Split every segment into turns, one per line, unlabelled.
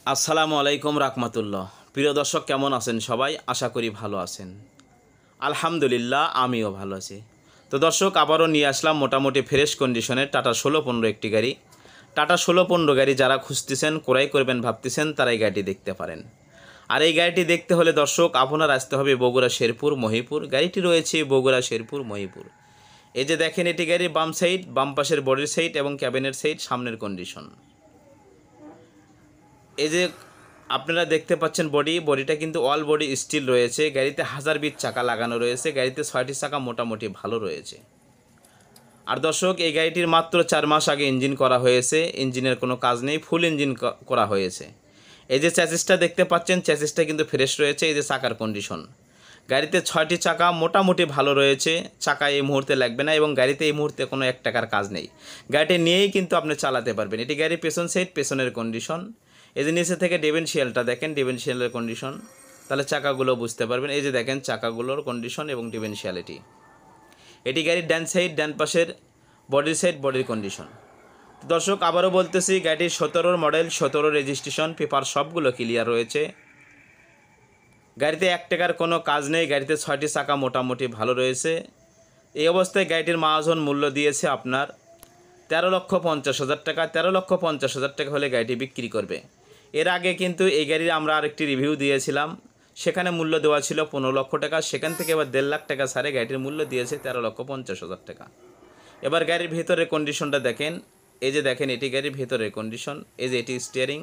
আসসালামু আলাইকুম রাহমাতুল্লাহ। প্রিয় দর্শক, কেমন আছেন সবাই? আশা করি ভালো আছেন। আলহামদুলিল্লাহ, আমিও ভালো আছি। তো দর্শক, আবারও নিয়ে আসলাম মোটামুটি ফ্রেশ কন্ডিশনের টাটা 1615 একটি গাড়ি। টাটা 1615 গাড়ি যারা খুঁজতেছেন, ক্রয় করবেন ভাবতেছেন, তারা এই গাড়িটি দেখতে পারেন। আর এই গাড়িটি দেখতে হলে দর্শক আপনার আসতে হবে বগুড়া শেরপুর মহিপুর। গাড়িটি রয়েছে বগুড়া শেরপুর মহিপুর। এই যে দেখেন, এটি গাড়ির বাম সাইড, বাম পাশের বডির সাইড এবং ক্যাবিনের সাইড, সামনের কন্ডিশন। এই যে আপনারা দেখতে পাচ্ছেন বডিটা কিন্তু অল বডি স্টিল রয়েছে। গাড়িতে 1000 চাকা লাগানো রয়েছে। গাড়িতে 6টি চাকা মোটামুটি ভালো রয়েছে। আর দর্শক, এই গাড়িটির মাত্র 4 মাস আগে ইঞ্জিন করা হয়েছে। ইঞ্জিনের কোনো কাজ নেই, ফুল ইঞ্জিন করা হয়েছে। এই যে চ্যাসিসটা দেখতে পাচ্ছেন, চ্যাসিসটা কিন্তু ফ্রেশ রয়েছে। এই যে চাকার কন্ডিশন, গাড়িতে 6টি চাকা মোটামুটি ভালো রয়েছে। চাকা এই মুহূর্তে লাগবে না এবং গাড়িতে এই মুহূর্তে কোনো 1 টাকার কাজ নেই। গাড়িটি নিয়েই কিন্তু আপনি চালাতে পারবেন। এটি গাড়ির পেছন সাইড, পেছনের কন্ডিশন। এই যে নিচে থেকে ডিফারেনশিয়ালটা দেখেন, ডিফারেনশিয়ালের কন্ডিশন, তাহলে চাকাগুলো বুঝতে পারবেন। এই যে দেখেন চাকাগুলোর কন্ডিশন এবং ডিফারেনশিয়ালিটি। এটি গাড়ির ডান সাইড, ডান পাশের বডির সাইড, বডির কন্ডিশন। দর্শক, আবারও বলতেছি, গাড়ির 17 মডেল, 17 রেজিস্ট্রেশন, পেপার সবগুলো ক্লিয়ার রয়েছে। গাড়িতে 1 টাকার কোনো কাজ নেই। গাড়িতে 6টি চাকা মোটামুটি ভালো রয়েছে। এই অবস্থায় গাড়িটির মহাজন মূল্য দিয়েছে আপনার 13,50,000 টাকা। 13,50,000 টাকা হলে গাড়িটি বিক্রি করবে। এর আগে কিন্তু এই গাড়ির আমরা আরেকটি রিভিউ দিয়েছিলাম, সেখানে মূল্য দেওয়া ছিল 15 লক্ষ টাকা। সেখান থেকে এবার 1.5 লাখ টাকা ছাড়ে গাড়িটির মূল্য দিয়েছে 13,50,000 টাকা। এবার গাড়ির ভেতরের কন্ডিশনটা দেখেন। এই যে দেখেন, এটি গাড়ির ভেতরের কন্ডিশন। এই যে এটি স্টিয়ারিং।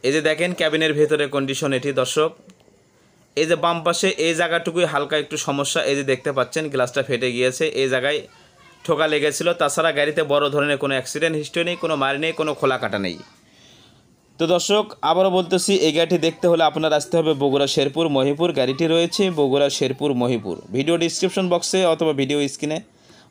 এই যে দেখেন ক্যাবিনের ভেতরের কন্ডিশন এটি। দর্শক, এই যে বাম পাশে এই জায়গাটুকুই হালকা একটু সমস্যা। এই যে দেখতে পাচ্ছেন গ্লাসটা ফেটে গিয়েছে, এই জায়গায় ঠোকা লেগেছিল। তাছাড়া গাড়িতে বড় ধরনের কোনো অ্যাক্সিডেন্ট হিস্ট্রি নেই, কোনো মার নেই, কোনো খোলা কাটা নেই। তো দর্শক, আবারও বলতেছি, এই গাড়িটি দেখতে হলে আপনার আসতে হবে বগুড়া শেরপুর মহিপুর। গাড়িটি রয়েছে বগুড়া শেরপুর মহিপুর। ভিডিও ডিসক্রিপশন বক্সে অথবা ভিডিও স্ক্রিনে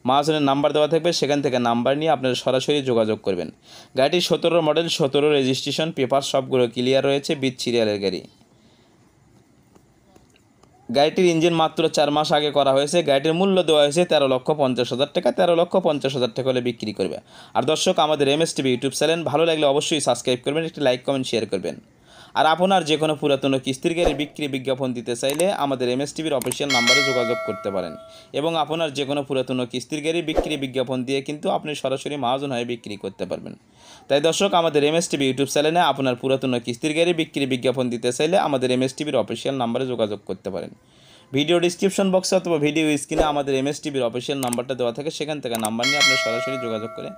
মহাজনের নাম্বার দেওয়া থাকবে, সেখান থেকে নাম্বার নিয়ে আপনারা সরাসরি যোগাযোগ করবেন। গাড়িটি 17 মডেল, 17 রেজিস্ট্রেশন, পেপার সবগুলো ক্লিয়ার রয়েছে, বিথ সিরিয়ালের গাড়ি। গাড়িটির ইঞ্জিন মাত্র 4 মাস আগে করা হয়েছে। গাড়িটির মূল্য দেওয়া হয়েছে 13,50,000 টাকা। 13,50,000 টাকা হলে বিক্রি করবে। আর দর্শক, আমাদের MSTV ইউটিউব চ্যানেল ভালো লাগলে অবশ্যই সাবস্ক্রাইব করবেন, একটি লাইক কমেন্ট শেয়ার করবেন। আর আপনার যে কোনো পুরাতন কিস্তির গাড়ি বিক্রি বিজ্ঞাপন দিতে চাইলে আমাদের MSTVর অফিসিয়াল নাম্বারে যোগাযোগ করতে পারেন। এবং আপনার যে কোনো পুরাতন কিস্তির গাড়ি বিক্রি বিজ্ঞাপন দিয়ে কিন্তু আপনি সরাসরি মহাজন হয়ে বিক্রি করতে পারবেন। তাই দর্শক, আমাদের MSTV ইউটিউব চ্যানেলে আপনার পুরাতন কিস্তির গাড়ি বিক্রি বিজ্ঞাপন দিতে চাইলে আমাদের MSTVর অফিসিয়াল নাম্বারে যোগাযোগ করতে পারেন। ভিডিও ডিসক্রিপশন বক্সে অথবা ভিডিও স্ক্রিনে আমাদের MSTVর অফিসিয়াল নাম্বারটা দেওয়া থাকে, সেখান থেকে নাম্বার নিয়ে আপনি সরাসরি যোগাযোগ করে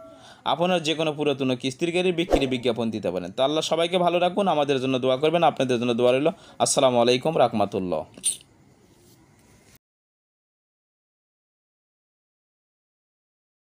আপনার যে কোনো পুরাতন কিস্তির গাড়ি বিক্রি বিজ্ঞাপন দিতে পারেন। তো আল্লাহ সবাইকে ভালো রাখুন, আমাদের জন্য দোয়া করবেন, আপনাদের জন্য দোয়া রইল। আসসালামু আলাইকুম রাহমাতুল্লাহ।